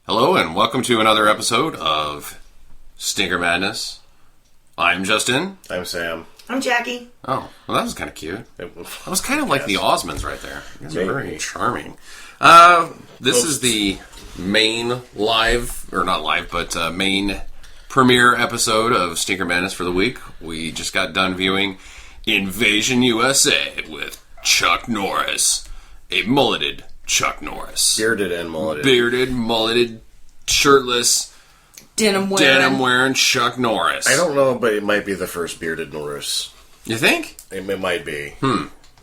Hello and welcome to another episode of Stinker Madness. I'm Justin. I'm Sam. I'm Jackie. Oh, well, that was kind of cute. That was kind of like the Osmonds right there. You guys are very charming. This is the main live, or not live, but main premiere episode of Stinker Madness for the week. We just got done viewing Invasion U.S.A. with Chuck Norris. A mulleted Chuck Norris. Bearded and mulleted. Bearded, mulleted, shirtless, Denim wearing Chuck Norris. I don't know, but it might be the first bearded Norris. You think? It might be.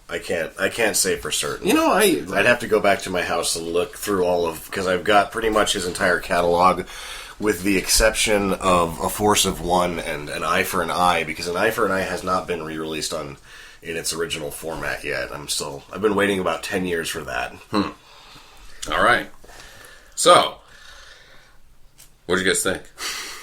I can't say for certain. You know, I'd have to go back to my house and look through all of, because I've got pretty much his entire catalog, with the exception of A Force of One and An Eye for an Eye, because An Eye for an Eye has not been re-released in its original format yet. I've been waiting about 10 years for that. All right. So, what did you guys think?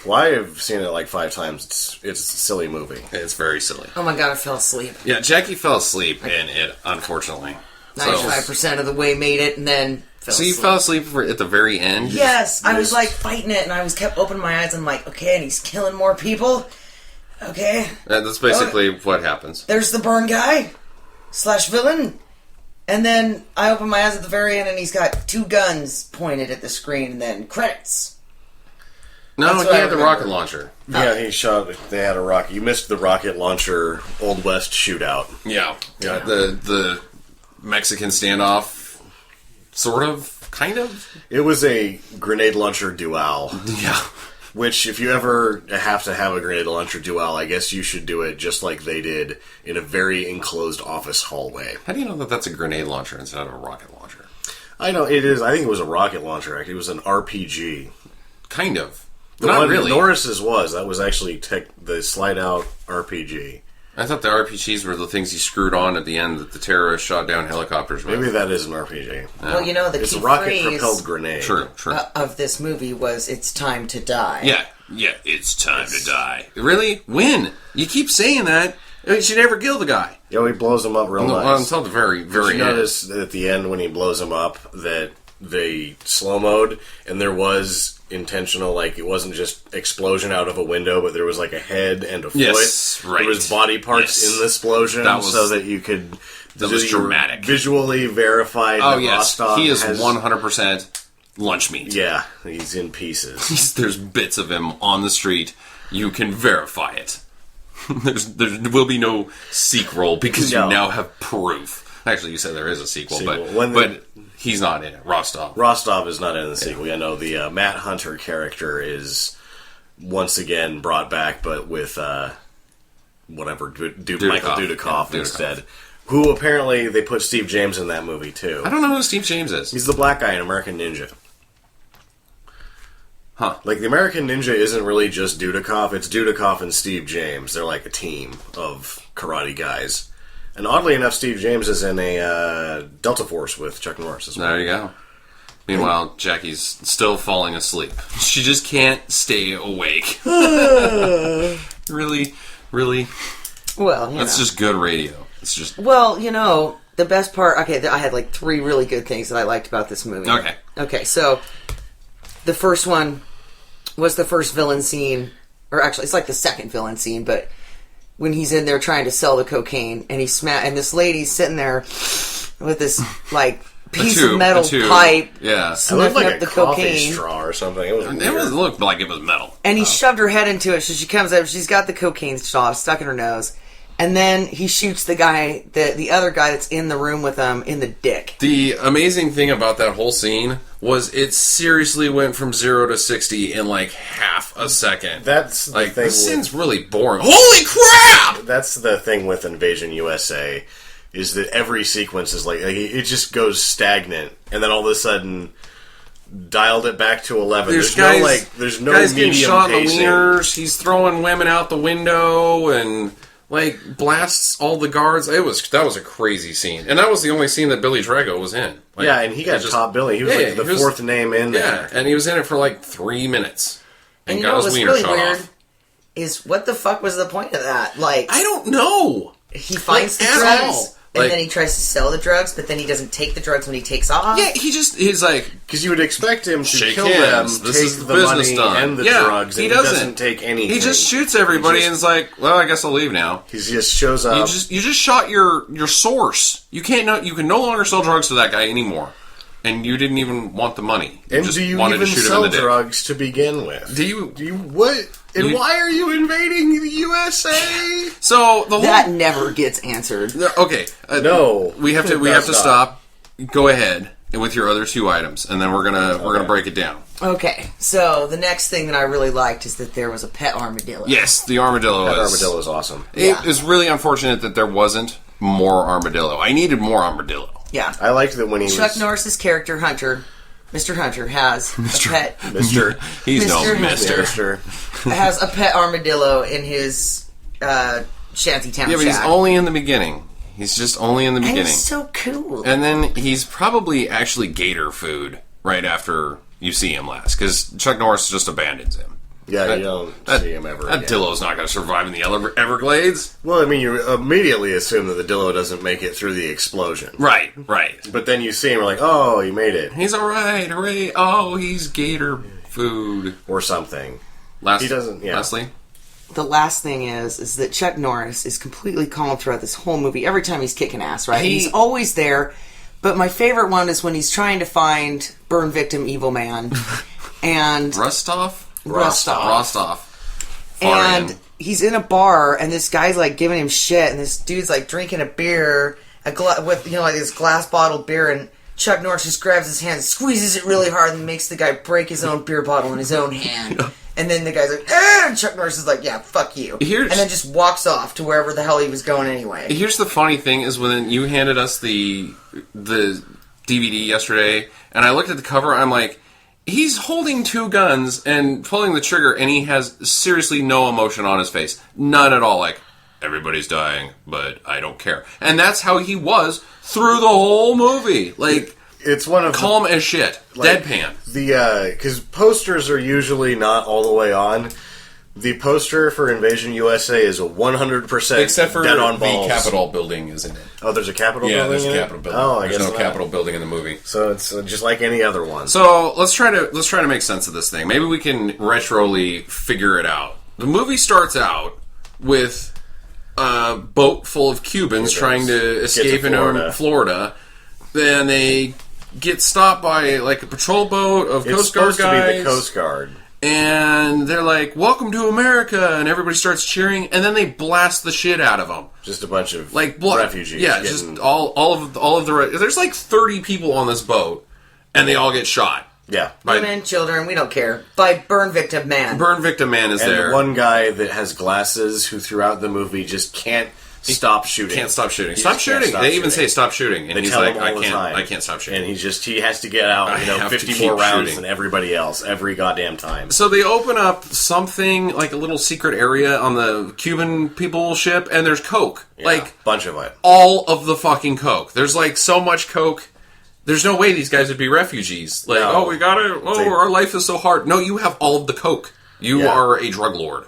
Well, I have seen it like 5 times. It's a silly movie. It's very silly. Oh my god, I fell asleep. Yeah, Jackie fell asleep in it, unfortunately. 95% of the way made it, and then fell asleep. So you fell asleep at the very end? Yes, I was like fighting it, and I kept opening my eyes, and I'm like, okay, and he's killing more people. Okay. That's basically what happens. There's the burn guy / villain. And then I open my eyes at the very end, and he's got 2 guns pointed at the screen, and then credits. No, he had the rocket launcher. Yeah, they had a rocket. You missed the rocket launcher Old West shootout. Yeah. The Mexican standoff, sort of, kind of. It was a grenade launcher duel. Yeah. Which, if you ever have to have a grenade launcher duel, I guess you should do it just like they did in a very enclosed office hallway. How do you know that that's a grenade launcher instead of a rocket launcher? I know, it is. I think it was a rocket launcher, actually. It was an RPG. Kind of. Not really. Norris's was. That was actually the slide-out RPG. I thought the RPGs were the things you screwed on at the end that the terrorists shot down helicopters with. Maybe that is an RPG. Well, you know, it's key a rocket-propelled grenade. True. Of this movie was, it's time to die. Yeah, it's time to die. Really? When? You keep saying that. You should never kill the guy. Yeah, he blows him up real nice. Until the very, very end. Did you notice at the end when he blows him up that they slow-mode, and there was intentional, like, it wasn't just explosion out of a window, but there was like a head and a foot. Yes, right. There was body parts in the explosion, so that you could... That was dramatic. Visually verify that Rostov he is 100% lunch meat. Yeah, he's in pieces. There's bits of him on the street. You can verify it. There will be no sequel because you now have proof. Actually, you said there is a sequel. But he's not in it. Rostov is not in the sequel. I know the Matt Hunter character is once again brought back, but with Michael Dudikoff instead. Who apparently they put Steve James in that movie too. I don't know who Steve James is. He's the black guy in American Ninja. Huh. Like, the American Ninja isn't really just Dudikoff, it's Dudikoff and Steve James. They're like a team of karate guys. And oddly enough, Steve James is in a Delta Force with Chuck Norris as well. There you go. Meanwhile, Jackie's still falling asleep. She just can't stay awake. Really? Well, that's just good radio. It's just... Well, you know, the best part... Okay, I had like 3 really good things that I liked about this movie. Okay, so the first one was the first villain scene, or actually, it's like the second villain scene, but when he's in there trying to sell the cocaine, and and this lady's sitting there with this, like, piece of metal pipe, sniffing up the cocaine. Straw or something. It looked like it was metal. And he shoved her head into it, so she comes up, she's got the cocaine straw stuck in her nose, and then he shoots the guy, the other guy that's in the room with him, in the dick. The amazing thing about that whole scene was it seriously went from 0 to 60 in like half a second. That's the like, thing. The scene's really boring. Holy crap! That's the thing with Invasion U.S.A. is that every sequence is like it just goes stagnant, and then all of a sudden dialed it back to 11. There's no guys medium getting shot pacing. In the wieners. He's throwing women out the window and like blasts all the guards. That was a crazy scene, and that was the only scene that Billy Drago was in. Like, yeah, and he got top billing. He was the fourth name in there. Yeah, and he was in it for like 3 minutes. And you know what's really weird is what the fuck was the point of that? Like, I don't know. He finds the drugs. And then he tries to sell the drugs, but then he doesn't take the drugs when he takes off. Yeah, he's like... Because you would expect him to shake kill hands. them, This take is the business money done. and the Yeah, drugs, and he doesn't take anything. He just shoots everybody and is like, well, I guess I'll leave now. He just shows up. You just shot your source. You can no longer sell drugs to that guy anymore. And you didn't even want the money. You just do you wanted even to shoot sell him in the drugs to begin with? Do you what? And why are you invading the USA? So the whole that never gets answered. Okay, no, we have to stop. Go ahead with your other 2 items, and then we're gonna break it down. Okay, so the next thing that I really liked is that there was a pet armadillo. Yes, the armadillo. That armadillo is awesome. It is really unfortunate that there wasn't more armadillo. I needed more armadillo. Yeah, I liked that when Chuck Norris's character Hunter, Mr. Hunter, has a pet. Mr. He's no Mr. has a pet armadillo in his shantytown. Yeah, but he's only in the beginning. He's just only in the beginning. And he's so cool. And then he's probably actually gator food right after you see him last, because Chuck Norris just abandons him. Yeah, you don't see him ever That again. Dillo's not going to survive in the Everglades. Well, I mean, you immediately assume that the Dillo doesn't make it through the explosion. Right. But then you see him, you're like, oh, he made it. He's alright, hooray. Oh, he's gator food. Or something. He doesn't, yeah. Lastly? The last thing is that Chuck Norris is completely calm throughout this whole movie. Every time he's kicking ass, right? He's always there. But my favorite one is when he's trying to find burn victim evil man. And Rostov. And he's in a bar, and this guy's like giving him shit, and this dude's like drinking a beer with like this glass bottle beer, and Chuck Norris just grabs his hand, squeezes it really hard, and makes the guy break his own beer bottle in his own hand. And then the guy's like, and Chuck Norris is like, yeah, fuck you. And then just walks off to wherever the hell he was going anyway. Here's the funny thing is when you handed us the DVD yesterday, and I looked at the cover, I'm like, he's holding 2 guns and pulling the trigger, and he has seriously no emotion on his face. None at all. Like, everybody's dying, but I don't care. And that's how he was through the whole movie. Like, it's one of calm as shit. Like, deadpan. Because posters are usually not all the way on. The poster for Invasion USA is a 100% except for dead on balls. The Capitol building is in it. Oh, there's a Capitol building. Yeah, there's a Capitol building. Oh, there's no Capitol building in the movie. So it's just like any other one. So let's try to make sense of this thing. Maybe we can retroly figure it out. The movie starts out with a boat full of Cubans trying to escape into Florida. Then they get stopped by like a patrol boat of Coast Guard guys. It's supposed to be the Coast Guard. And they're like, "Welcome to America!" And everybody starts cheering. And then they blast the shit out of them. Just a bunch of refugees. Yeah, just all of the. There's like 30 people on this boat, and they all get shot. Yeah, women, children, we don't care. By burn victim man. Burn victim man is there. And one guy that has glasses who throughout the movie just can't stop shooting. Can't stop shooting. Stop shooting. They even say stop shooting, and he's like, I can't stop shooting. And he has to get out, 50 more rounds than everybody else every goddamn time. So they open up something like a little secret area on the Cuban people ship, and there's coke, like bunch of it, all of the fucking coke. There's like so much coke. There's no way these guys would be refugees. Like, our life is so hard. No, you have all of the coke. You are a drug lord.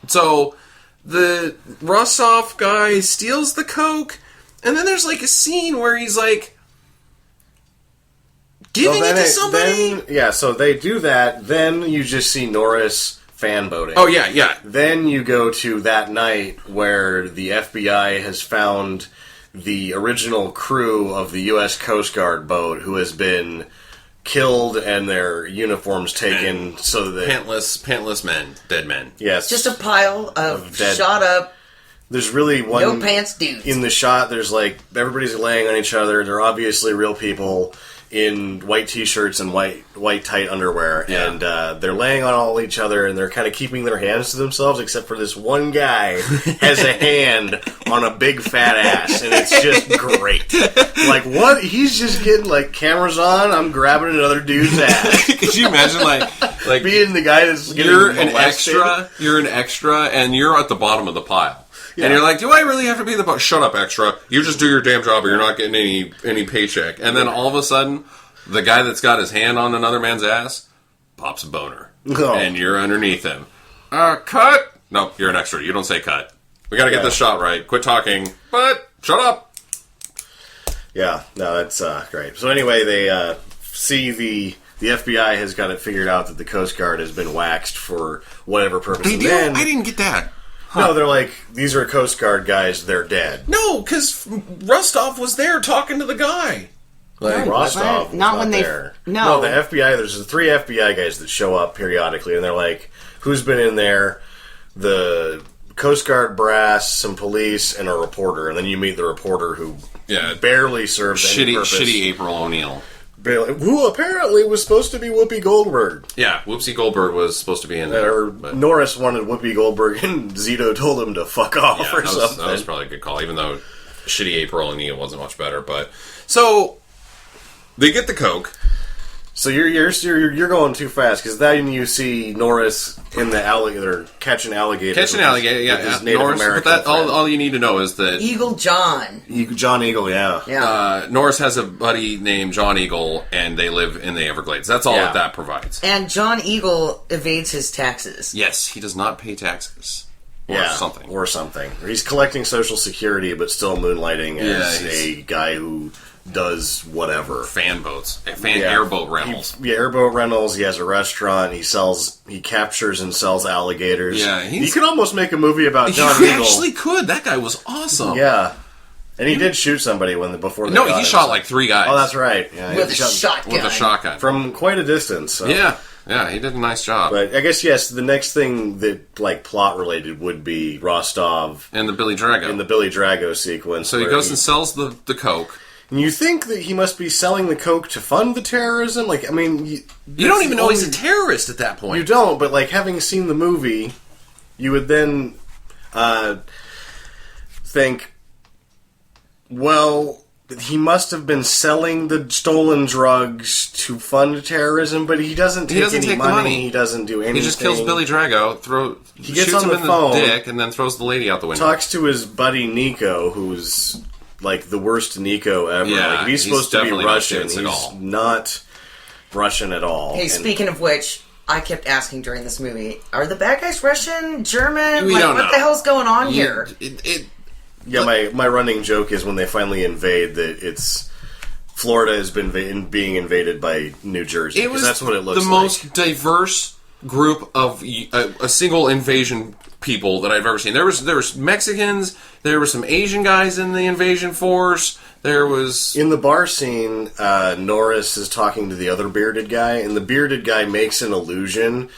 So the Rostov guy steals the coke, and then there's like a scene where he's like giving it to somebody. So they do that. Then you just see Norris fanboating. Oh yeah. Then you go to that night where the FBI has found the original crew of the U.S. Coast Guard boat who has been killed and their uniforms taken, and so that pantless men, dead men. Yes, just a pile of shot up. There's really one no pants dudes in the shot. There's like everybody's laying on each other. They're obviously real people in white t-shirts and white tight underwear, and they're laying on all each other, and they're kind of keeping their hands to themselves, except for this one guy has a hand on a big fat ass, and it's just great. Like, what? He's just getting, like, cameras on, I'm grabbing another dude's ass. Could you imagine, like being the guy that's getting molested? You're an extra, and you're at the bottom of the pile. Yeah. And you're like, do I really have to be the... Shut up, extra. You just do your damn job or you're not getting any paycheck. And then all of a sudden, the guy that's got his hand on another man's ass pops a boner. Oh. And you're underneath him. Cut! No, you're an extra. You don't say cut. We gotta get this shot right. Quit talking. But, shut up! Yeah, no, that's great. So anyway, they see the FBI has got it figured out that the Coast Guard has been waxed for whatever purpose. They do? I didn't get that. No, they're like, these are Coast Guard guys, they're dead. No, because Rostov was there talking to the guy. Like, Rostov was not there. No, the FBI, there's the 3 FBI guys that show up periodically, and they're like, who's been in there? The Coast Guard brass, some police, and a reporter. And then you meet the reporter who barely serves any purpose. Shitty April O'Neil. Who apparently was supposed to be Whoopi Goldberg. Yeah, Whoopi Goldberg was supposed to be in there. Norris wanted Whoopi Goldberg, and Zito told him to fuck off or something. That was probably a good call, even though shitty April O'Neil wasn't much better. But so they get the coke. So you're going too fast, because then you see Norris in the alligator catching alligators. Catching alligator, yeah. Norris, American but all you need to know is that Eagle John. John Eagle, yeah. Norris has a buddy named John Eagle, and they live in the Everglades. That's all that provides. And John Eagle evades his taxes. Yes, he does not pay taxes. Or something. He's collecting Social Security, but still moonlighting as a guy who does whatever. Airboat rentals. Airboat rentals. He has a restaurant. He captures and sells alligators. Yeah, you could almost make a movie about John Eagle. You actually could. That guy was awesome. Yeah. And he did shoot somebody before they he shot like 3 guys. Oh, that's right. Yeah, with a shotgun. From quite a distance. So. Yeah, he did a nice job. But I guess, yes, the next thing that, plot related would be Rostov. And the Billy Drago. In the Billy Drago sequence. So he goes and sells the coke. And you think that he must be selling the coke to fund the terrorism? You don't even know he's a terrorist at that point. You don't, but, having seen the movie, you would then think, well, he must have been selling the stolen drugs to fund terrorism, but he doesn't take any money. He doesn't do anything. He just kills Billy Drago, shoots him in the dick, and then throws the lady out the window. Talks to his buddy Nico, who's the worst Nico ever. Yeah, he's supposed to be Russian. He's not Russian at all. Hey, speaking of which, I kept asking during this movie, are the bad guys Russian, German? We don't know. What the hell's going on here? My running joke is when they finally invade that it's Florida has been being invaded by New Jersey. That's what it looks like. The most diverse group of a single invasion people that I've ever seen. There was Mexicans, there were some Asian guys in the invasion force. There was in the bar scene, Norris is talking to the other bearded guy, and the bearded guy makes an illusion.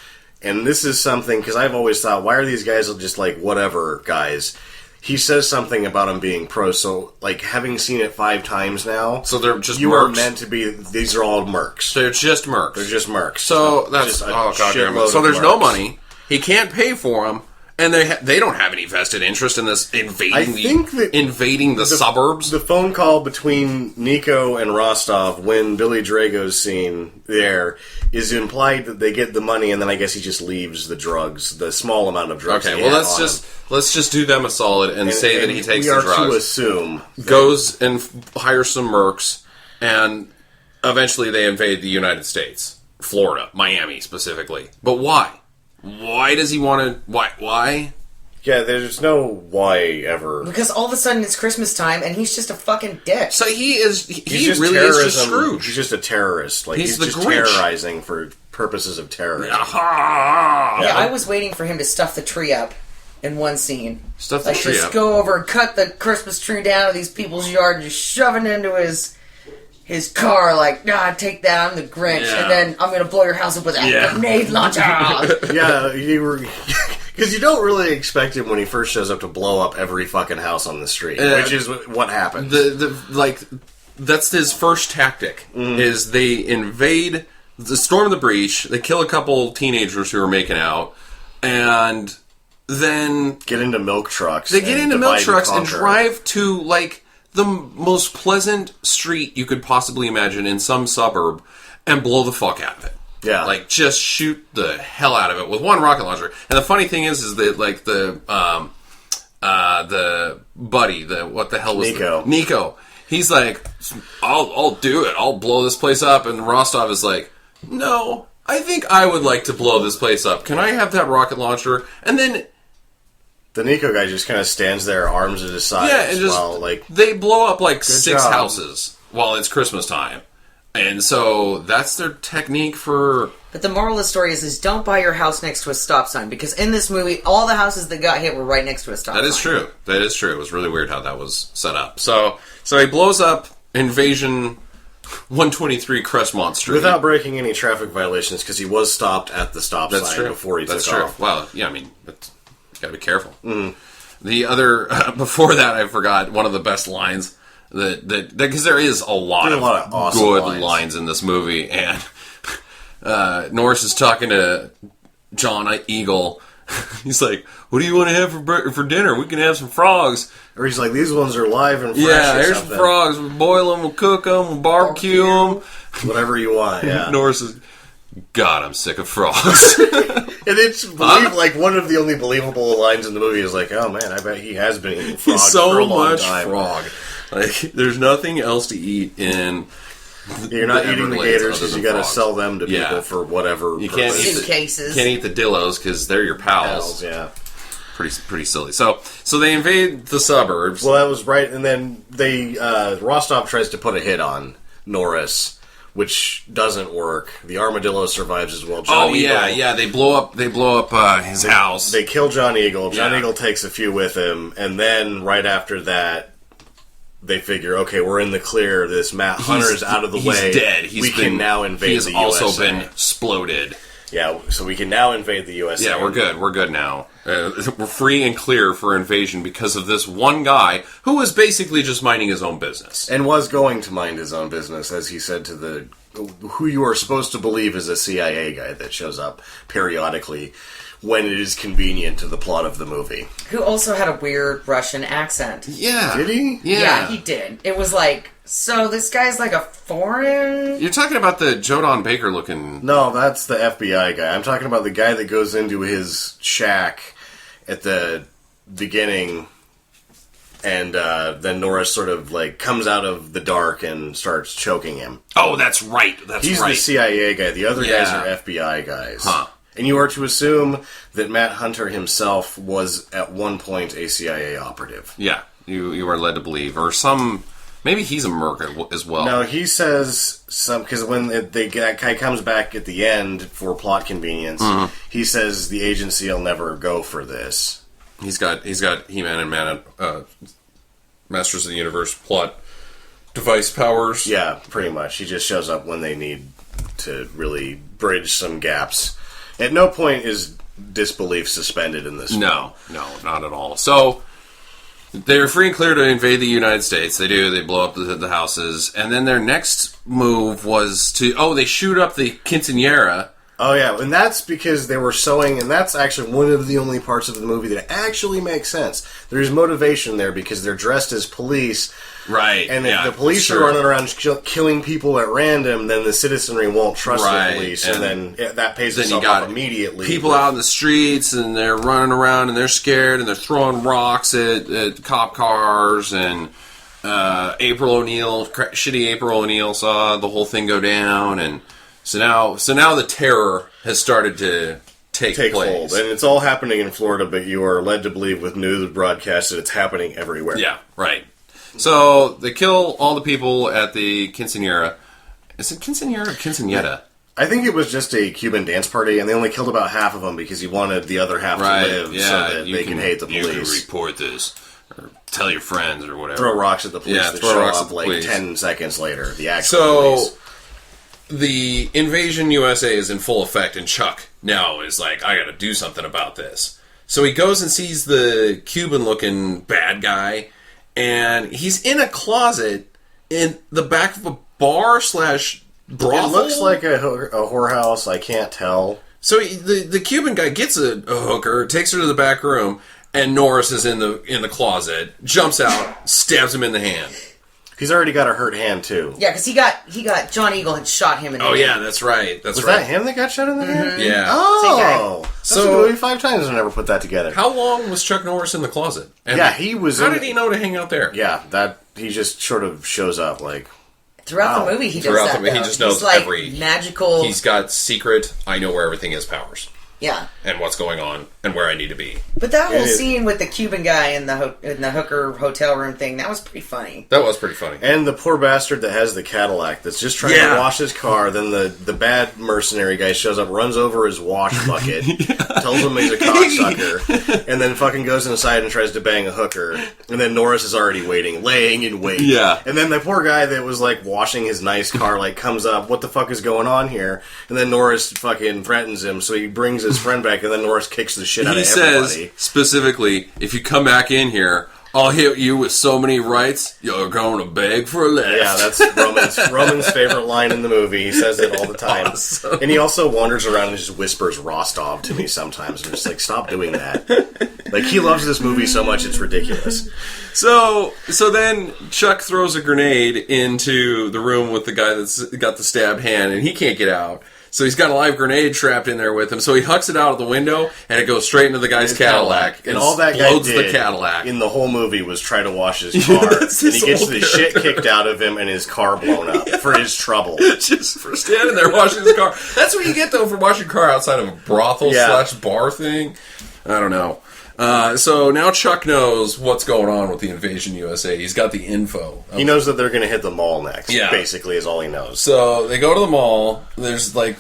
And this is something, because I've always thought, why are these guys just whatever guys? He says something about him being pro, so, having seen it 5 times now... So they're just you mercs? Are meant to be... These are all mercs. They're just mercs. They're just mercs. So, that's... Oh, God damn it. So there's no money. He can't pay for them. And they don't have any vested interest in this invading the suburbs. The phone call between Nico and Rostov when Billy Drago's scene there is implied that they get the money, and then I guess he just leaves the drugs, the small amount of drugs. Okay, well let's just do them a solid and say that he takes the drugs. We are to assume goes and hires some mercs, and eventually they invade the United States, Florida, Miami specifically. But why? Why does he want to... Why? Yeah, there's no why ever. Because all of a sudden it's Christmas time and he's just a fucking dick. So he really is just Scrooge. He's just a terrorist. He's just Grinch. Terrorizing for purposes of terrorism. I was waiting for him to stuff the tree up in one scene. Stuff the tree just up. Go over and cut the Christmas tree down to these people's yard and just shove it into his car, take that, I'm the Grinch, and then I'm going to blow your house up with a grenade launcher. Yeah, because you don't really expect him when he first shows up to blow up every fucking house on the street, which is what happens. That's his first tactic, is they invade, storm the breach, they kill a couple teenagers who are making out, and then... Get into milk trucks. They get into milk trucks and drive to, the most pleasant street you could possibly imagine in some suburb and blow the fuck out of it. Yeah. Just shoot the hell out of it with one rocket launcher. And the funny thing is that, the buddy, what the hell was Nico. He's like, I'll do it. I'll blow this place up. And Rostov is like, no, I think I would like to blow this place up. Can I have that rocket launcher? And then The Nico guy just kind of stands there, arms at his sides, and just, while, like... They blow up, like, 6 job. houses while it's Christmas time. And so, that's their technique for... But the moral of the story is don't buy your house next to a stop sign, because in this movie, all the houses that got hit were right next to a stop sign. That is true. That is true. It was really weird how that was set up. So he blows up Invasion 123 Crestmont Street. Without breaking any traffic violations, because he was stopped at the stop sign before he took off. Well, yeah, I mean, you gotta be careful. The other, before that, I forgot one of the best lines, because there is a lot of awesome good lines in this movie, and Norris is talking to John Eagle. He's like, "What do you want to have for dinner? We can have some frogs." Or he's like, "These ones are live and fresh." Yeah, here's some frogs. We'll boil them, we'll cook them, we'll barbecue them. Whatever you want, yeah. Norris is, God, I'm sick of frogs. And it's like one of the only believable lines in the movie is like, "Oh man, I bet he has been eating frogs for a long time." Frog. Like, there's nothing else to eat in... You're not eating the gators because you got to sell them to people for whatever you can't purpose. Suitcases. Can't eat the dillos because they're your pals. Yeah, pretty silly. So they invade the suburbs. Well, that was right, and then Rostov tries to put a hit on Norris, which doesn't work. The armadillo survives as well. John Eagle, they blow up his house. They kill John Eagle. John Eagle takes a few with him, and then right after that, they figure, okay, we're in the clear. This Matt Hunter's out of the way. He's dead. We can now invade the U.S.A. He's also been exploded. Yeah, so we can now invade the U.S.A. Yeah, we're good. We're good now. We're free and clear for invasion because of this one guy who was basically just minding his own business. And was going to mind his own business, as he said to who you are supposed to believe is a CIA guy that shows up periodically when it is convenient to the plot of the movie. Who also had a weird Russian accent. Yeah. Did he? Yeah, he did. It was like, so this guy's like a foreign... You're talking about the Jodan Baker looking... No, that's the FBI guy. I'm talking about the guy that goes into his shack at the beginning, and then Norris sort of like comes out of the dark and starts choking him. Oh, that's right. He's the CIA guy. The other guys are FBI guys. Huh. And you are to assume that Matt Hunter himself was at one point a CIA operative. Yeah, you are led to believe. Or some... Maybe he's a merc as well. No, he says some... Because when that guy comes back at the end for plot convenience, he says the agency will never go for this. He's got He-Man and Masters of the Universe plot device powers. Yeah, pretty much. He just shows up when they need to really bridge some gaps. At no point is disbelief suspended in this. No, not at all. So they're free and clear to invade the United States. They do. They blow up the houses, and then their next move was to they shoot up the quinceañera. Oh yeah, and that's because they were sewing, and that's actually one of the only parts of the movie that actually makes sense. There's motivation there because they're dressed as police. Right. And if the police are running around killing people at random, then the citizenry won't trust the police, and then that pays itself off immediately. People out in the streets, and they're running around, and they're scared, and they're throwing rocks at cop cars, and shitty April O'Neil saw the whole thing go down, and so now the terror has started to take place. Hold. And it's all happening in Florida, but you are led to believe with news broadcasts that it's happening everywhere. Yeah, right. So they kill all the people at the quinceañera. Is it quinceañera or quinceañeta? I think it was just a Cuban dance party, and they only killed about half of them because he wanted the other half to live so that they can hate the police. You can report this, or tell your friends, or whatever. Throw rocks at the police that show up like 10 seconds later. The actual police. The Invasion U.S.A. is in full effect, and Chuck now is like, I gotta do something about this. So he goes and sees the Cuban-looking bad guy, and he's in a closet in the back of a bar / brothel. It looks like a whorehouse. I can't tell. So the Cuban guy gets a hooker, takes her to the back room, and Norris is in the closet, jumps out, stabs him in the hand. He's already got a hurt hand too. Yeah, because he got John Eagle had shot him in the hand. Oh yeah, that's right. Was that him that got shot in the hand? Yeah. Oh, that's a movie 5 times. I never put that together. How long was Chuck Norris in the closet? And he was. How did he know to hang out there? Yeah, he just sort of shows up like. Throughout the movie, he does that. He just knows magical. He's got secret. I know where everything is. Powers. Yeah. And what's going on and where I need to be. But that whole scene with the Cuban guy in the hooker hotel room thing, that was pretty funny. That was pretty funny. And the poor bastard that has the Cadillac that's just trying to wash his car, then the bad mercenary guy shows up, runs over his wash bucket, tells him he's a cocksucker, and then fucking goes inside and tries to bang a hooker, and then Norris is already waiting, laying in wait. Yeah. And then the poor guy that was like washing his nice car like comes up, what the fuck is going on here? And then Norris fucking threatens him, so he brings his friend back, and then Norris kicks the shit out of everybody. He says, specifically, if you come back in here, I'll hit you with so many rights, you're going to beg for a lift. Yeah, that's Roman's favorite line in the movie. He says it all the time. Awesome. And he also wanders around and just whispers Rostov to me sometimes. I'm just like, stop doing that. Like, he loves this movie so much, it's ridiculous. So then Chuck throws a grenade into the room with the guy that's got the stabbed hand, and he can't get out. So he's got a live grenade trapped in there with him. So he hucks it out of the window, and it goes straight into the guy's Cadillac. And all that guy explodes did the Cadillac in the whole movie was try to wash his car. And he gets the shit kicked out of him and his car blown up for his trouble. Just for standing there washing his car. That's what you get, though, for washing your car outside of a brothel / bar thing. I don't know. So now Chuck knows what's going on with the Invasion USA. He's got the info. He knows that they're going to hit the mall next. Yeah. Basically is all he knows. So they go to the mall. There's like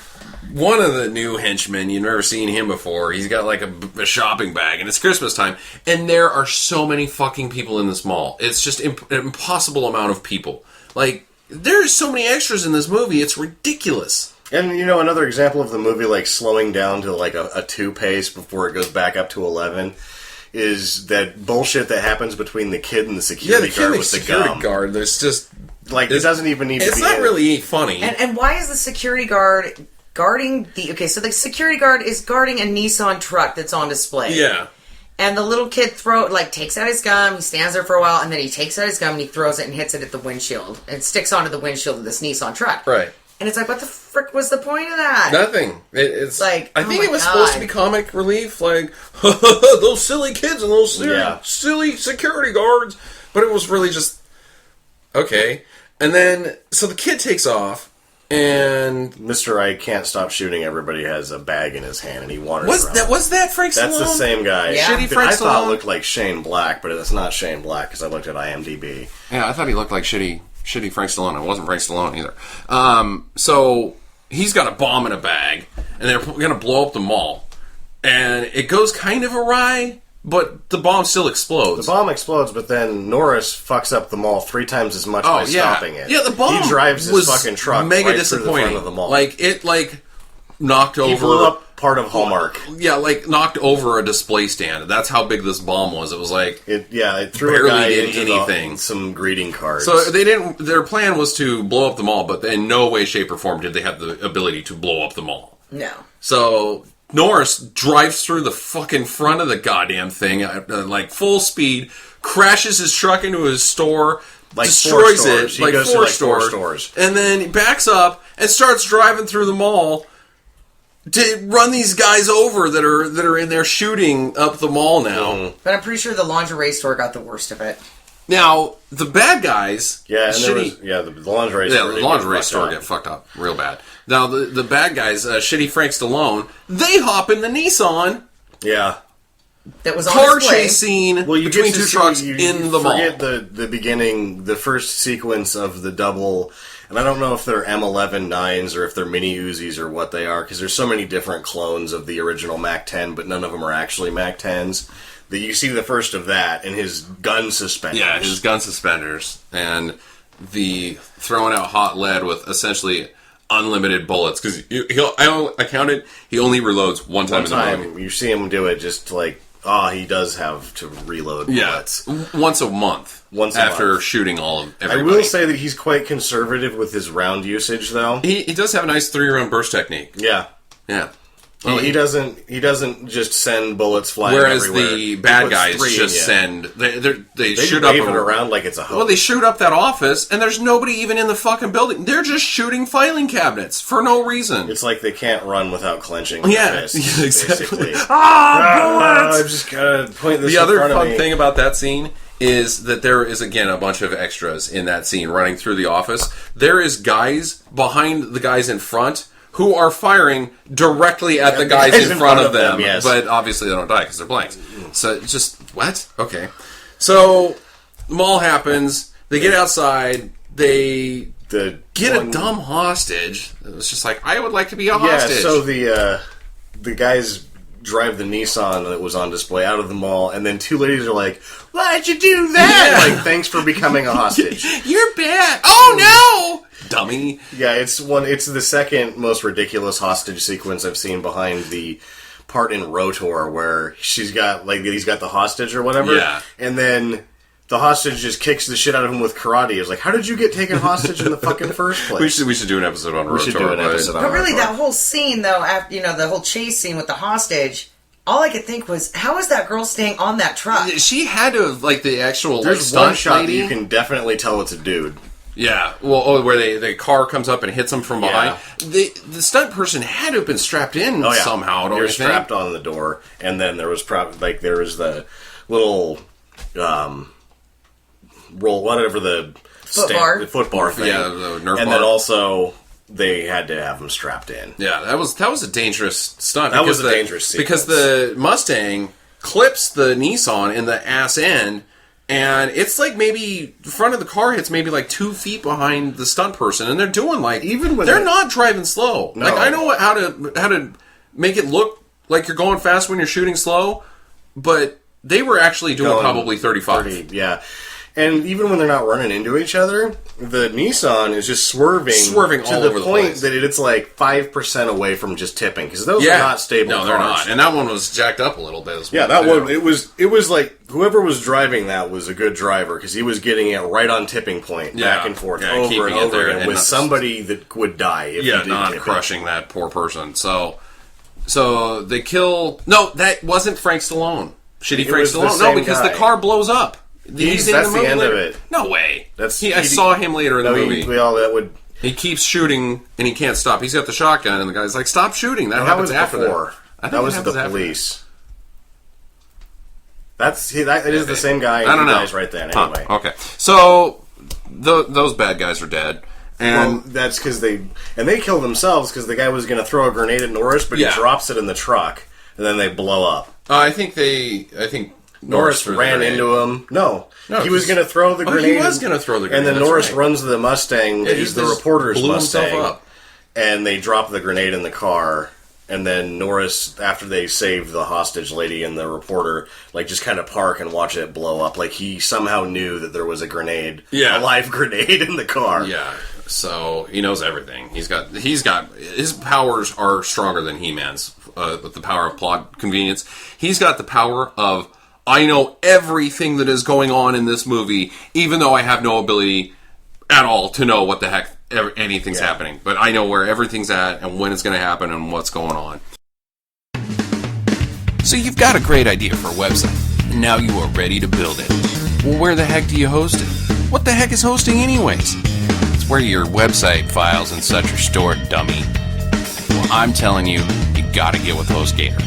one of the new henchmen. You've never seen him before. He's got like a shopping bag, and it's Christmas time. And there are so many fucking people in this mall. It's just an impossible amount of people. Like, there's so many extras in this movie. It's ridiculous. And, you know, another example of the movie, like, slowing down to, like, a 2 pace before it goes back up to 11 is that bullshit that happens between the kid and the security guard with the gum. Guard, there's just... Like, it doesn't even need to be... It's not really funny. And why is the security guard guarding the... Okay, so the security guard is guarding a Nissan truck that's on display. Yeah. And the little kid takes out his gum, he stands there for a while, and then he takes out his gum and he throws it and hits it at the windshield. And sticks onto the windshield of this Nissan truck. Right. And it's like, what the frick was the point of that? Nothing. It's like, I think it was supposed to be comic relief, like those silly kids and those silly security guards. But it was really just okay. And then so the kid takes off, and Mr. I Can't Stop Shooting Everybody has a bag in his hand, and he wanders around. Was that Frank Stallone? That's the same guy. Yeah. Shitty Frank I thought Stallone looked like Shane Black, but it's not Shane Black because I looked at IMDb. Yeah, I thought he looked like shitty Frank Stallone. It wasn't Frank Stallone either. So he's got a bomb in a bag, and they're going to blow up the mall. And it goes kind of awry, but the bomb still explodes. The bomb explodes, but then Norris fucks up the mall 3 times as much by stopping it. Yeah, the bomb he drives his fucking truck mega right disappointing. through the front of the mall. Like, it, knocked over... He blew up part of Hallmark. Yeah, knocked over a display stand. That's how big this bomb was. It was like... It threw barely a guy did into anything. Some greeting cards. So they didn't... Their plan was to blow up the mall, but in no way, shape, or form did they have the ability to blow up the mall. No. So Norris drives through the fucking front of the goddamn thing at full speed, crashes his truck into his store, destroys it, He goes to 4 stores. And then he backs up and starts driving through the mall to run these guys over that are in there shooting up the mall now. Mm-hmm. But I'm pretty sure the lingerie store got the worst of it. Now, the bad guys... Yeah, and the lingerie store. Yeah, the lingerie store get fucked up real bad. Now, the bad guys, shitty Frank Stallone, they hop in the Nissan. Yeah. That was on car display. chase scene between 2 trucks in the mall. Forget the beginning, the first sequence of the double... And I don't know if they're M11 9s or if they're mini Uzis or what they are, because there's so many different clones of the original Mac 10, but none of them are actually Mac 10s. That you see the first of that and his gun suspenders. Yeah, his gun suspenders and the throwing out hot lead with essentially unlimited bullets. Because I counted, he only reloads one time in the movie. You see him do it just he does have to reload bullets. Once a month. After shooting all of everybody. I will say that he's quite conservative with his round usage, though. He does have a nice 3-round burst technique. Yeah. Yeah. Well, he doesn't just send bullets flying whereas everywhere. The bad guys just send... They shoot up... They wave it around like it's a hose. Well, they shoot up that office, and there's nobody even in the fucking building. They're just shooting filing cabinets for no reason. It's like they can't run without clenching their fists, exactly. basically. Bullets! I've just got to point this The in front other of fun me. thing about that scene is that there is, again, a bunch of extras in that scene running through the office. There is guys behind the guys in front who are firing directly at the guys in front of them. Yes. But obviously they don't die because they're blanks. So it's just, what? Okay. So the mall happens. They get outside. They get a dumb hostage. It was just like, I would like to be a hostage. Yeah, so the guys drive the Nissan that was on display out of the mall, and then two ladies are like, why'd you do that? Yeah. Like, thanks for becoming a hostage. You're bad. Oh, no! Dummy. Yeah, it's the second most ridiculous hostage sequence I've seen behind the part in Rotor where he's got the hostage or whatever. Yeah. And then the hostage just kicks the shit out of him with karate. It's like, how did you get taken hostage in the fucking first place? We should do an episode on Rotor. We should do an episode on But really, Rotor. that whole scene, though, after the whole chase scene with the hostage, all I could think was, how is that girl staying on that truck? She had to have, the actual There's stunt one shot lady. that you can definitely tell it's a dude. Yeah, well, where the car comes up and hits them from behind. Yeah. The stunt person had to have been strapped in somehow. You're strapped on the door, and then there was there was the little roll, whatever the foot bar thing. Yeah, the Nerf and bar. then also they had to have him strapped in. Yeah, that was a dangerous stunt. That was a dangerous sequence. Because the Mustang clips the Nissan in the ass end. And it's maybe the front of the car hits maybe 2 feet behind the stunt person, and they're doing they're not driving slow. No. I know how to make it look like you're going fast when you're shooting slow, but they were actually doing probably 35. 30, yeah. And even when they're not running into each other, the Nissan is just swerving all to the over the point place. that it's 5% away from just tipping, because those are not stable No, cars. they're not. And that one was jacked up a little bit as well. Yeah, that one, it was like, whoever was driving that was a good driver, because he was getting it right on tipping point, back and forth, over and over again, with somebody that would die if he did not tip crushing that poor person. So they kill... No, that wasn't Frank Stallone. Shitty Frank Stallone. No, because the car blows up. He's in that's the movie end later. of it. No way. I I saw him later in the movie. He keeps shooting, and he can't stop. He's got the shotgun, and the guy's like, stop shooting. That happens after before. That was the police. That is the same guy. I don't know. Dies right then. Anyway. Okay. So, those bad guys are dead. And that's because they kill themselves because the guy was going to throw a grenade at Norris, but he drops it in the truck, and then they blow up. I think Norris ran into him. No, he was going to throw the grenade. He was going to throw the grenade. And then Norris runs to the Mustang. He's the reporter's Mustang. Up. And they drop the grenade in the car. And then Norris, after they save the hostage lady and the reporter, just kind of park and watch it blow up. He somehow knew that there was a grenade, a live grenade in the car. Yeah. So he knows everything. He's got his powers are stronger than He-Man's with the power of plot convenience. He's got the power of, I know everything that is going on in this movie, even though I have no ability at all to know what the heck anything's happening. But I know where everything's at and when it's going to happen and what's going on. So you've got a great idea for a website, and now you are ready to build it. Well, where the heck do you host it? What the heck is hosting anyways? It's where your website files and such are stored, dummy. Well, I'm telling you, you gotta get with HostGator.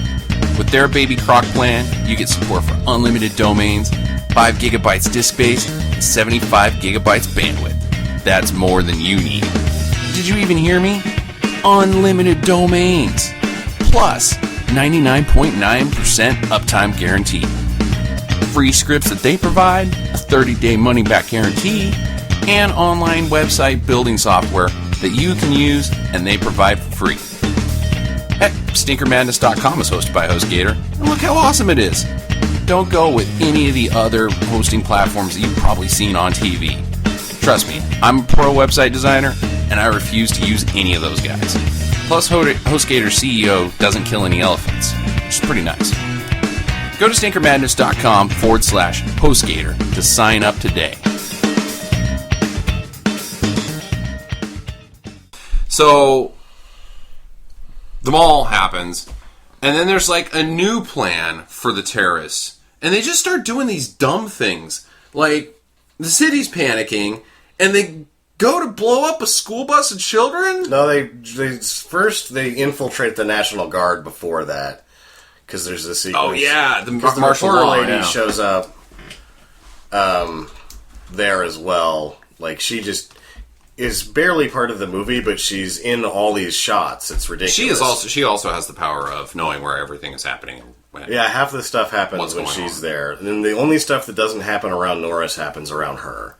With their Baby Croc plan, you get support for unlimited domains, 5 gigabytes disk space, and 75 gigabytes bandwidth. That's more than you need. Did you even hear me? Unlimited domains. Plus, 99.9% uptime guarantee. Free scripts that they provide, a 30-day money-back guarantee, and online website building software that you can use and they provide for free. Heck, StinkerMadness.com is hosted by HostGator, and look how awesome it is. Don't go with any of the other hosting platforms that you've probably seen on TV. Trust me, I'm a pro website designer, and I refuse to use any of those guys. Plus, HostGator's CEO doesn't kill any elephants, which is pretty nice. Go to StinkerMadness.com/HostGator to sign up today. So, the mall happens, and then there's a new plan for the terrorists. And they just start doing these dumb things. The city's panicking, and they go to blow up a school bus of children? No, they first infiltrate the National Guard before that. Because there's a sequence. Oh, yeah, the martial reporter lady shows up there as well. She just... is barely part of the movie, but she's in all these shots. It's ridiculous. She also has the power of knowing where everything is happening. Yeah, half the stuff happens when she's there. And then the only stuff that doesn't happen around Norris happens around her.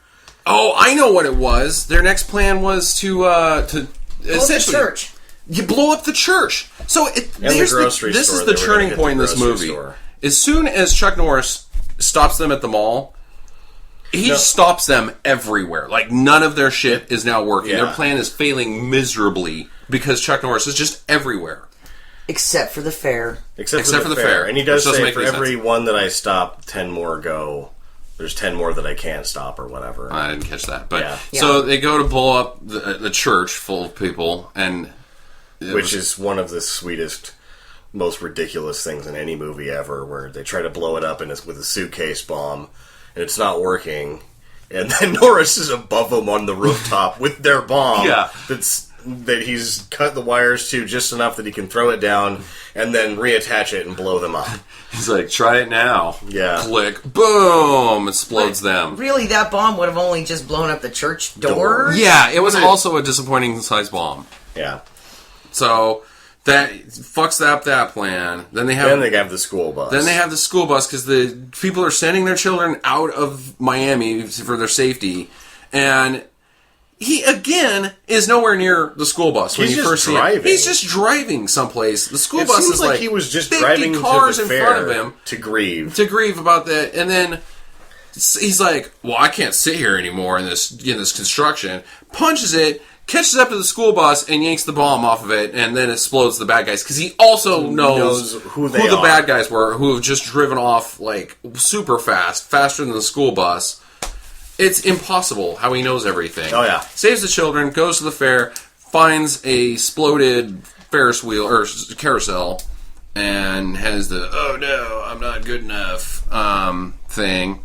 Oh, I know what it was. Their next plan was to essentially the church. You blow up the church. So this is the turning point in this movie. As soon as Chuck Norris stops them at the mall, he stops them everywhere. Like, none of their shit is now working. Yeah. Their plan is failing miserably because Chuck Norris is just everywhere. Except for the fair. Except for the fair. And he does say, for every one that I stop, 10 more go. There's 10 more that I can't stop or whatever. I didn't catch that. But so they go to blow up the church full of people. Which is one of the sweetest, most ridiculous things in any movie ever, where they try to blow it up with a suitcase bomb, and it's not working. And then Norris is above them on the rooftop with their bomb. Yeah. That he's cut the wires to just enough that he can throw it down and then reattach it and blow them up. He's like, try it now. Yeah. Click. Boom. Explodes them. Really, that bomb would have only just blown up the church door? Yeah, it was also a disappointing sized bomb. Yeah. So that fucks up that plan. Then they have the school bus. Then they have the school bus because the people are sending their children out of Miami for their safety. And he, again, is nowhere near the school bus. When you first see him. He's just driving someplace. The school bus is like he was just driving cars to the fair in front of him to grieve about that. And then he's like, "Well, I can't sit here anymore in this construction." Punches it, catches up to the school bus, and yanks the bomb off of it, and then explodes the bad guys because he also knows who the bad guys were, who have just driven off like super fast, faster than the school bus. It's impossible how he knows everything. Oh, yeah. Saves the children, goes to the fair, finds a exploded Ferris wheel, or carousel, and has the, oh no, I'm not good enough, thing.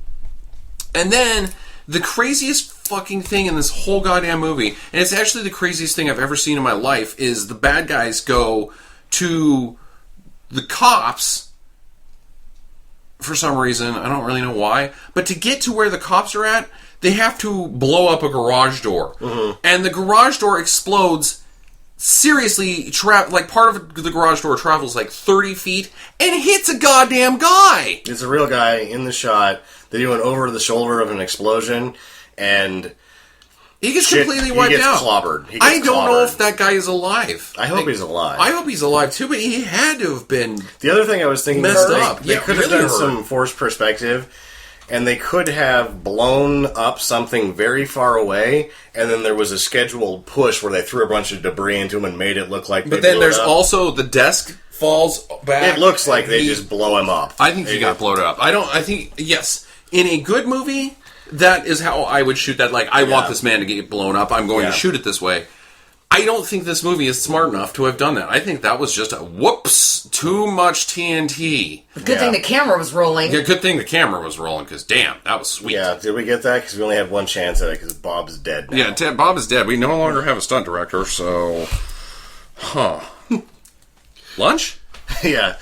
And then, the craziest fucking thing in this whole goddamn movie, and it's actually the craziest thing I've ever seen in my life, is the bad guys go to the cops for some reason. I don't really know why. But to get to where the cops are at, they have to blow up a garage door. Mm-hmm. And the garage door explodes seriously. Like, part of the garage door travels like 30 feet and hits a goddamn guy. It's a real guy in the shot. They do an over the shoulder of an explosion, and he gets completely wiped out. Clobbered. I don't know if that guy is alive. I hope he's alive. I hope he's alive too, but he had to have been. The other thing I was thinking messed up. They could have done some forced perspective, and they could have blown up something very far away, and then there was a scheduled push where they threw a bunch of debris into him and made it look like. But then there's also the desk falls back. It looks like they just blow him up. I think he got blown up. I think yes, in a good movie. That is how I would shoot that. Like, I want this man to get blown up. I'm going to shoot it this way. I don't think this movie is smart enough to have done that. I think that was just a whoops, too much TNT. Good thing the camera was rolling. Yeah, good thing the camera was rolling, because damn, that was sweet. Yeah, did we get that? Because we only had one chance at it, because Bob's dead now. Yeah, Bob is dead. We no longer have a stunt director, so... Lunch? Yeah.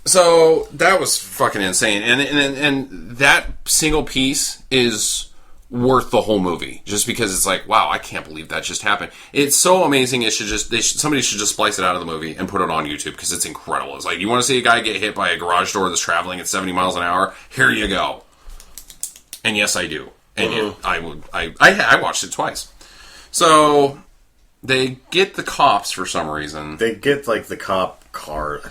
So, that was fucking insane. And that single piece is worth the whole movie. Just because it's like, wow, I can't believe that just happened. It's so amazing, somebody should just splice it out of the movie and put it on YouTube, because it's incredible. It's like, you want to see a guy get hit by a garage door that's traveling at 70 miles an hour? Here you go. And yes, I do. And I watched it twice. So, they get the cops for some reason. They get, like, the cop car...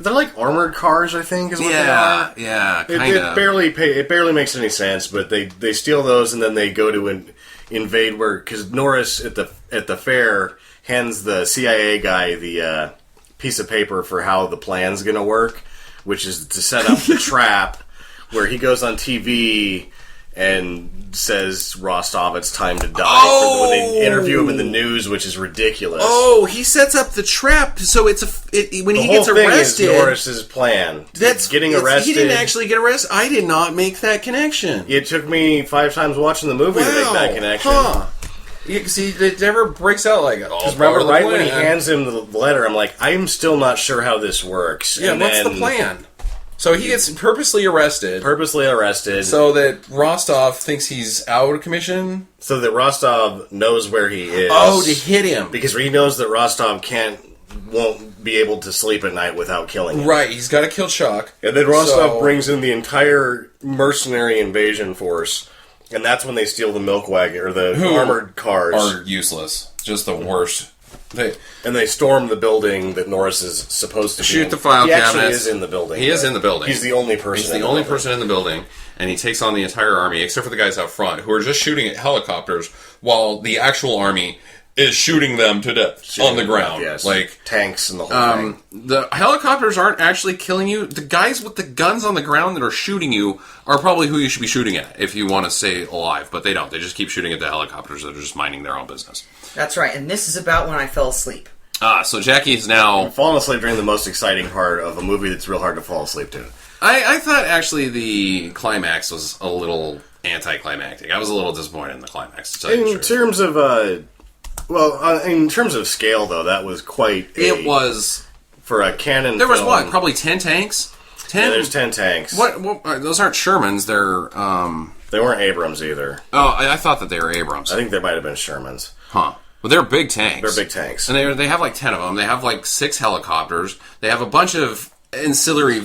They're like armored cars, I think, is what they are. Yeah, kind of. It barely makes any sense, but they steal those and then they go to invade because Norris at the fair hands the CIA guy the piece of paper for how the plan's going to work, which is to set up the trap where he goes on TV and says Rostov, it's time to die. When they interview him in the news, which is ridiculous. Oh, he sets up the trap, so when he gets arrested. Is Norris's plan. That's getting arrested. He didn't actually get arrested. I did not make that connection. It took me 5 times watching the movie to make that connection. Huh. Yeah, because it never breaks out like it. Because remember, right when he hands him the letter, I'm like, I'm still not sure how this works. Yeah, what's the plan? So he gets purposely arrested. So that Rostov thinks he's out of commission. So that Rostov knows where he is. Oh, to hit him. Because he knows that Rostov won't be able to sleep at night without killing him. Right, he's got to kill Chuck. And then Rostov brings in the entire mercenary invasion force. And that's when they steal the milk wagon, or the armored cars. Are useless. Just the worst. And they storm the building that Norris is supposed to shoot the file cabinets. He actually is in the building. He is in the building. He's the only person. He's the only person in the building, and he takes on the entire army, except for the guys out front, who are just shooting at helicopters, while the actual army is shooting them to death on the ground. Yes. Like tanks and the whole thing. The helicopters aren't actually killing you. The guys with the guns on the ground that are shooting you are probably who you should be shooting at if you want to stay alive, but they don't. They just keep shooting at the helicopters that are just minding their own business. That's right, and this is about when I fell asleep. So Jackie is now falling asleep during the most exciting part of a movie that's real hard to fall asleep to. I thought actually the climax was a little anticlimactic. I was a little disappointed in the climax. In terms of in terms of scale, though, that was quite. It was for a Cannon. There was what? Probably 10 tanks. 10. Yeah, there's 10 tanks. What? Those aren't Shermans. They're. They weren't Abrams either. Oh, I thought that they were Abrams. I think they might have been Shermans. Huh. Well, they're big tanks. They're big tanks. And they have like 10 of them. They have like 6 helicopters. They have a bunch of ancillary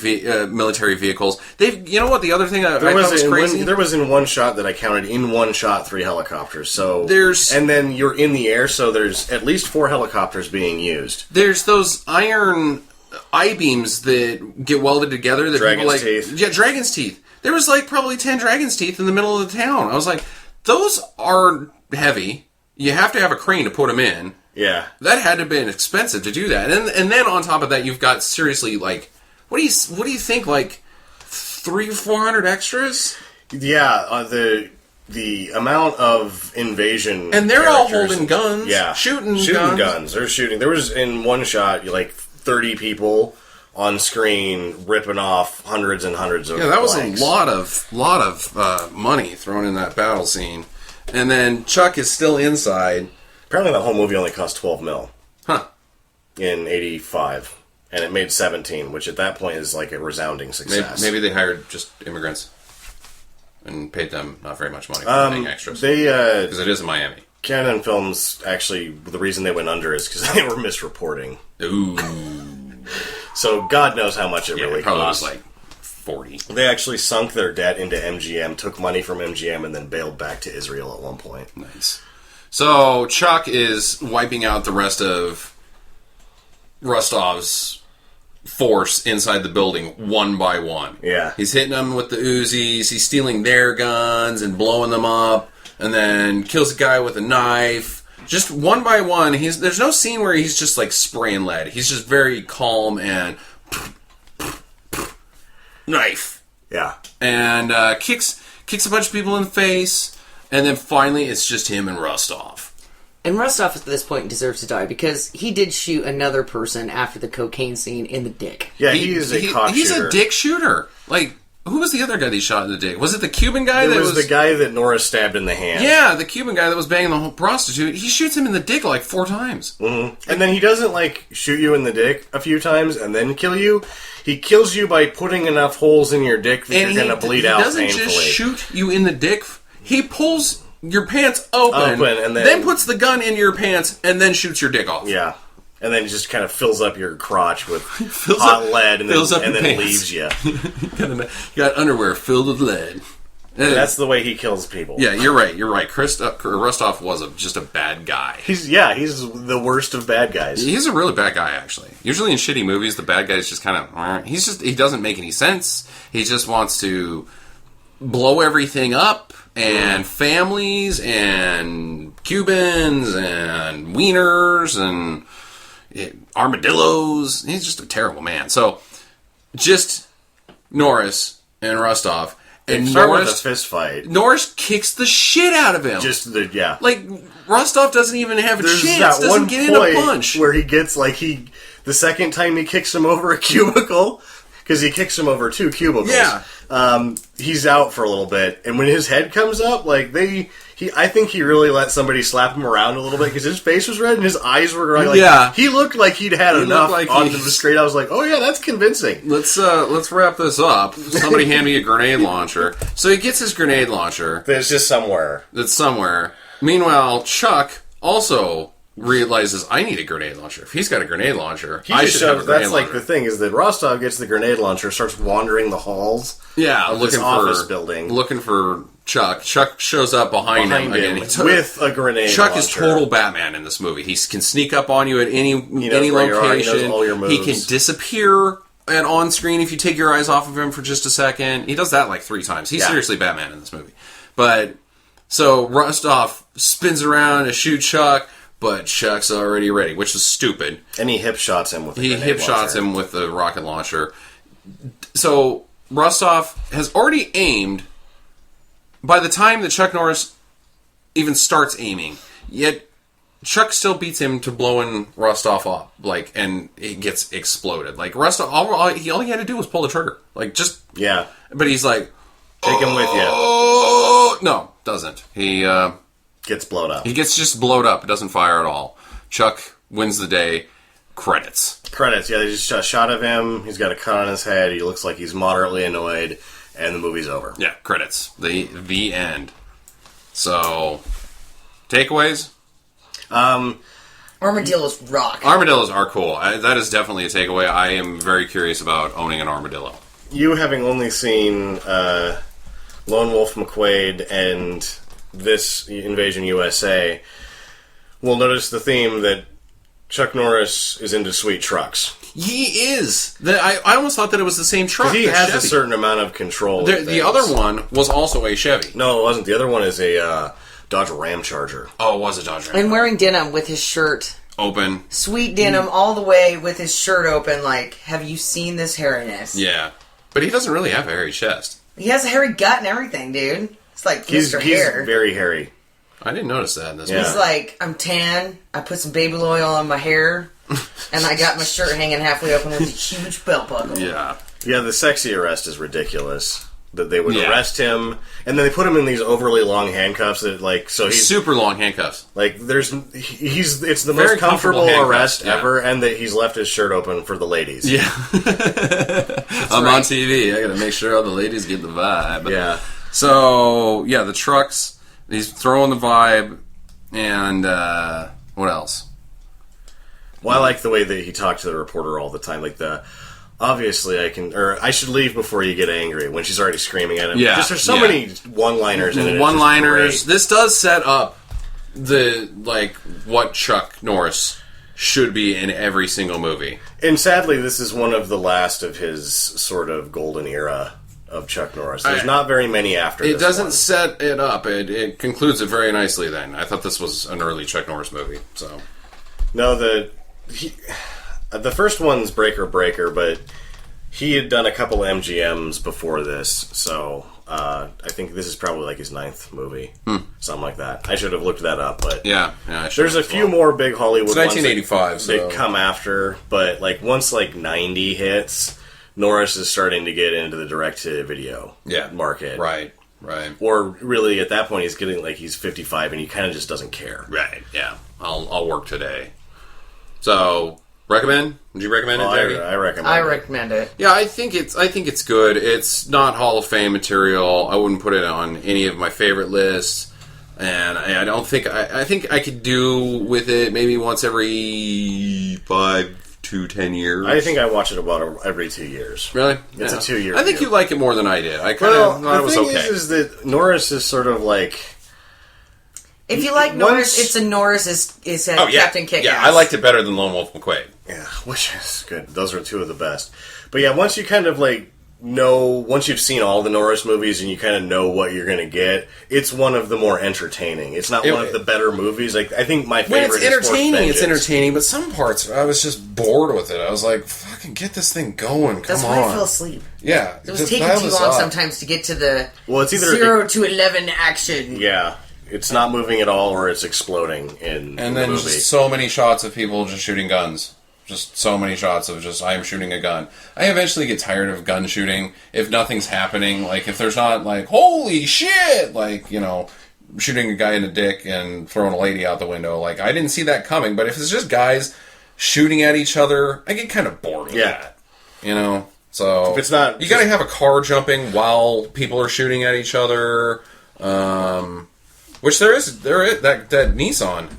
military vehicles. You know what? The other thing I thought was crazy? There was in one shot that I counted, in one shot, 3 helicopters. So and then you're in the air, so there's at least 4 helicopters being used. There's those iron I-beams that get welded together. That Dragon's teeth. Yeah, Dragon's teeth. There was like probably 10 Dragon's teeth in the middle of the town. I was like, those are heavy. You have to have a crane to put them in. Yeah. That had to have been expensive to do that. And then on top of that, you've got seriously like, what do you think, like 300 or 400 extras? Yeah, the amount of invasion, and they're all holding guns. Yeah, shooting guns. They're shooting. There was in one shot like 30 people on screen ripping off hundreds and hundreds of. Yeah, that was blanks. a lot of money thrown in that battle scene. And then Chuck is still inside. Apparently, the whole movie only cost $12 million. Huh. In '85. And it made 17, which at that point is like a resounding success. Maybe they hired just immigrants and paid them not very much money for paying extras. Because it is in Miami. Cannon Films, actually, the reason they went under is because they were misreporting. Ooh. So God knows how much it really probably cost. Was like 40. They actually sunk their debt into MGM, took money from MGM, and then bailed back to Israel at one point. Nice. So Chuck is wiping out the rest of Rostov's force inside the building one by one. Yeah. He's hitting them with the Uzis, he's stealing their guns and blowing them up, and then kills a guy with a knife. Just one by one. There's no scene where he's just like spraying lead. He's just very calm and knife. Yeah. And kicks a bunch of people in the face, and then finally it's just him and Rostov. And Rostov at this point deserves to die because he did shoot another person after the cocaine scene in the dick. Yeah, he's a dick shooter. Like, who was the other guy that he shot in the dick? Was it the Cuban guy? It was the guy that Norris stabbed in the hand. Yeah, the Cuban guy that was banging the whole prostitute. He shoots him in the dick like 4 times. Mm-hmm. And then he doesn't like shoot you in the dick a few times and then kill you. He kills you by putting enough holes in your dick that you're going to bleed out painfully. He doesn't just shoot you in the dick. He pulls your pants open and then puts the gun in your pants and then shoots your dick off. Yeah. And then just kind of fills up your crotch with hot lead and then leaves you. You got underwear filled with lead. That's the way he kills people. Yeah, you're right. Rostov was just a bad guy. He's the worst of bad guys. He's a really bad guy, actually. Usually in shitty movies, the bad guy's just kind of... he doesn't make any sense. He just wants to blow everything up, and families, and Cubans, and wieners, and armadillos. He's just a terrible man. So, just Norris and Rostov... And start with a fist fight. Norris kicks the shit out of him. Like, Rostov doesn't even have a chance. Doesn't get in a punch. Where he gets, the second time he kicks him over a cubicle, because he kicks him over 2 cubicles. Yeah. He's out for a little bit. And when his head comes up, he I think he really let somebody slap him around a little bit because his face was red and his eyes were growing. Like, yeah, he looked like he'd had enough on the straight. I was like, oh yeah, that's convincing. Let's wrap this up. Somebody hand me a grenade launcher. So he gets his grenade launcher. It's just somewhere. That's somewhere. Meanwhile, Chuck also realizes I need a grenade launcher. If he's got a grenade launcher, I should have a grenade launcher. That's like the thing is that Rostov gets the grenade launcher, starts wandering the halls. Yeah, of this office building, looking for Chuck. Chuck shows up behind him again with a grenade. Chuck launcher. is total Batman in this movie. He can sneak up on you at any location. He knows all your moves. He can disappear and on screen if you take your eyes off of him for just a second. He does that like 3 times. He's seriously Batman in this movie. But so Rostov spins around to shoot Chuck. But Chuck's already ready, which is stupid. And he hip shots him with the rocket launcher. So Rostov has already aimed by the time that Chuck Norris even starts aiming. Yet Chuck still beats him to blowing Rostov up, and it gets exploded. Like Rostov, all he had to do was pull the trigger, But he's like, take him with you. Oh no, doesn't he? Gets blown up. He gets just blowed up. It doesn't fire at all. Chuck wins the day. Credits. Yeah, they just shot a shot of him. He's got a cut on his head. He looks like he's moderately annoyed, and the movie's over. Yeah, credits. The end. So, takeaways? Armadillos rock. Armadillos are cool. That is definitely a takeaway. I am very curious about owning an armadillo. You having only seen Lone Wolf McQuade and this Invasion USA, will notice the theme that Chuck Norris is into sweet trucks. He is. I almost thought that it was the same truck. He has a certain amount of control. The other one was also a Chevy. No, it wasn't. The other one is a Dodge Ram Charger. Oh, it was a Dodge Ram. And wearing denim with his shirt open. Sweet denim all the way with his shirt open. Like, have you seen this hairiness? Yeah. But he doesn't really have a hairy chest. He has a hairy gut and everything, dude. It's like Mr. Hair. He's very hairy. I didn't notice that in this movie. He's like, I'm tan, I put some baby oil on my hair, and I got my shirt hanging halfway open with a huge belt buckle. Yeah. Yeah, the sexy arrest is ridiculous. That they would arrest him, and then they put him in these overly long handcuffs that, so he's... Super long handcuffs. It's the most comfortable arrest ever, and that he's left his shirt open for the ladies. Yeah. I'm on TV. I gotta make sure all the ladies get the vibe. Yeah. So, yeah, the trucks, he's throwing the vibe, and, what else? Well, I like the way that he talked to the reporter all the time, obviously I should leave before you get angry, when she's already screaming at him. Yeah. Just there's so many one-liners in it. One-liners. This does set up what Chuck Norris should be in every single movie. And sadly, this is one of the last of his sort of golden era of Chuck Norris. There's not very many after this. It doesn't set it up. It concludes it very nicely then. I thought this was an early Chuck Norris movie. So no, the first one's Breaker, but he had done a couple MGMs before this, so I think this is probably his 9th movie. Something like that. I should have looked that up, but yeah there's a few more big Hollywood it's 1985, ones that come after, but once 90 hits, Norris is starting to get into the direct-to-video market. Right. Or really, at that point, he's getting he's 55 and he kind of just doesn't care. Right, yeah. I'll work today. So, recommend? Would you recommend it, Jackie? I recommend it. I recommend it. Yeah, I think it's good. It's not Hall of Fame material. I wouldn't put it on any of my favorite lists. And I don't think... I think I could do with it maybe once every 5 to 10 years. I think I watch it about every 2 years. Really? It's a 2-year. I think you like it more than I did. I kind of thought it was okay. The thing is that Norris is sort of if you like Norris, it's a Norris is Captain Kick-Ass. Yeah, I liked it better than Lone Wolf McQuade. Yeah, which is good. Those are 2 of the best. But yeah, once you kind of once you've seen all the Norris movies and you kind of know what you're going to get, it's one of the more entertaining. It's not one of the better movies. I think my favorite when it's entertaining, but some parts I was just bored with it. I was like, fucking get this thing going. That's why I fell asleep. Yeah. It was taking too long sometimes to get to the it's either 0 to 11 action. Yeah. It's not moving at all, or it's exploding in the movie. Just so many shots of people just shooting guns. Just so many shots of I am shooting a gun. I eventually get tired of gun shooting if nothing's happening. If there's not holy shit, shooting a guy in the dick and throwing a lady out the window. Like, I didn't see that coming. But if it's just guys shooting at each other, I get kind of bored with that. You know? So, if it's not, you gotta have a car jumping while people are shooting at each other. Which there is that Nissan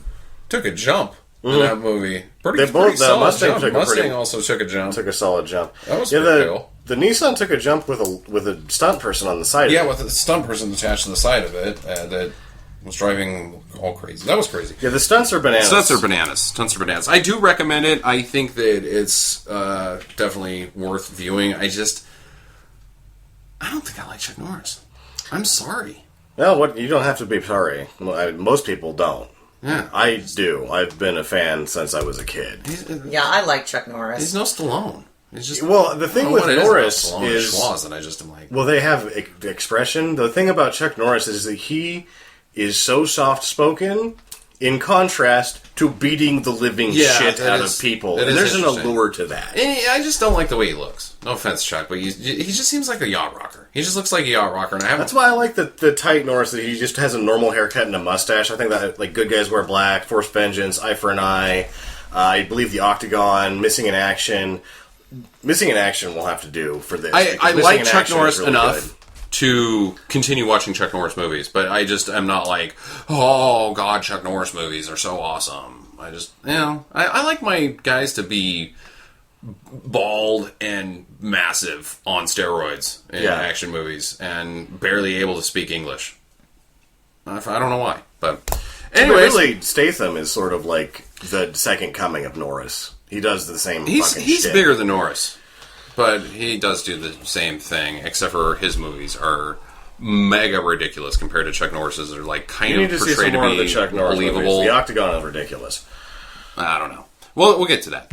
took a jump in that movie. Pretty solid jump. Mustang also took a jump. Took a solid jump. That was pretty cool. The Nissan took a jump with a stunt person on the side. Yeah, with a stunt person attached to the side of it that was driving all crazy. That was crazy. Yeah, the stunts are bananas. Stunts are bananas. I do recommend it. I think that it's definitely worth viewing. I don't think I like Chuck Norris. I'm sorry. Well, you don't have to be sorry. Most people don't. Yeah, I do. I've been a fan since I was a kid. Yeah, I like Chuck Norris. He's no Stallone. It's just, the thing with Norris is Schwaz, and I just am like, well, they have expression. The thing about Chuck Norris is that he is so soft spoken, in contrast to beating the living shit out of people. And there's an allure to that. And I just don't like the way he looks. No offense, Chuck, but he just seems like a yacht rocker. He just looks like a yacht rocker, and that's why I like the tight Norris, that he just has a normal haircut and a mustache. I think that, like, Good Guys Wear Black, Force Vengeance, Eye for an Eye, I believe The Octagon, Missing in Action. Missing in Action will have to do for this. I like Chuck Norris really enough to continue watching Chuck Norris movies, but I just am not like, oh god, Chuck Norris movies are so awesome. I just, I like my guys to be bald and massive on steroids in action movies and barely able to speak English. I don't know why, but anyways, really, Statham is sort of like the second coming of Norris. He does the same fucking shit. He's bigger than Norris, but he does do the same thing, except for his movies are mega ridiculous compared to Chuck Norris's. They're like kind of portrayed to be the Chuck Norris believable. Movies. The Octagon is ridiculous. I don't know. We'll get to that.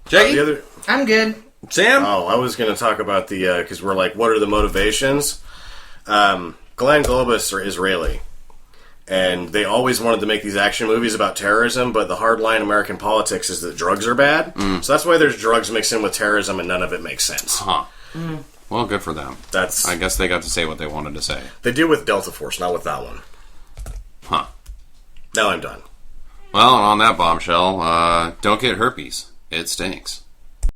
Jackie? I'm good. Sam? Oh, I was going to talk about the, because we're like, what are the motivations? Glenn Globus are Israeli. And they always wanted to make these action movies about terrorism, but the hardline American politics is that drugs are bad. So that's why there's drugs mixed in with terrorism, and none of it makes sense. Huh. Well, good for them. I guess they got to say what they wanted to say. They do with Delta Force, not with that one. Huh. Now I'm done. Well, on that bombshell, don't get herpes. It stinks.